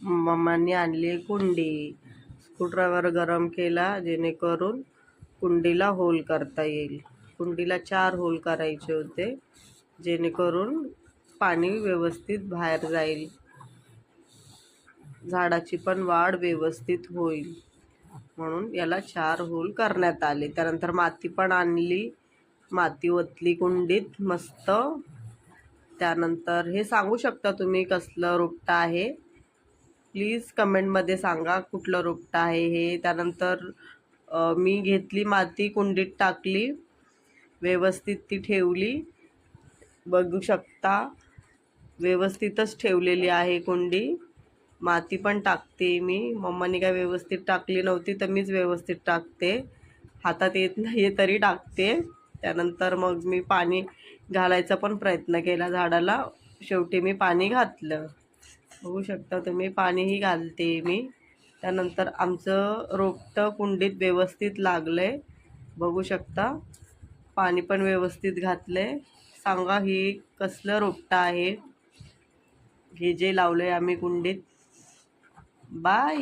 मम्मांनी आणली कुंडी. स्क्रूड्रायव्हर गरम केला जेणेकरून कुंडीला होल करता येईल. कुंडीला 4 होल करायचे होते जेणेकरून पाणी व्यवस्थित बाहेर जाईल, झाडाची पण वाढ व्यवस्थित होईल, म्हणून याला 4 होल करण्यात आले. त्यानंतर माती पण आणली, माती ओतली कुंडीत मस्त. त्यानंतर हे सांगू शकता तुम्ही कसलं रोपटं आहे, प्लीज कमेंटमध्ये सांगा कुठलं रोपटं आहे हे. त्यानंतर मी घेतली माती, कुंडीत टाकली, व्यवस्थित ती ठेवली. बघू शकता व्यवस्थितच ठेवलेली आहे कुंडी. माती पण टाकते मी, मम्माने काय व्यवस्थित टाकली नव्हती तर मीच व्यवस्थित टाकते, हातात येत नाही तरी टाकते. त्यानंतर मग मी पाणी घालायचा पण प्रयत्न केला झाडाला, शेवटी मी पाणी घातलं. बघू शकता तुम्ही, पाणीही घालते मी. त्यानंतर आमचं रोपटं कुंडीत व्यवस्थित लागलंय, बघू शकता. पाणी पण व्यवस्थित घातलंय. सांगा ही कसलं रोपटं आहे हे जे लावलंय आम्ही कुंडीत. बाय.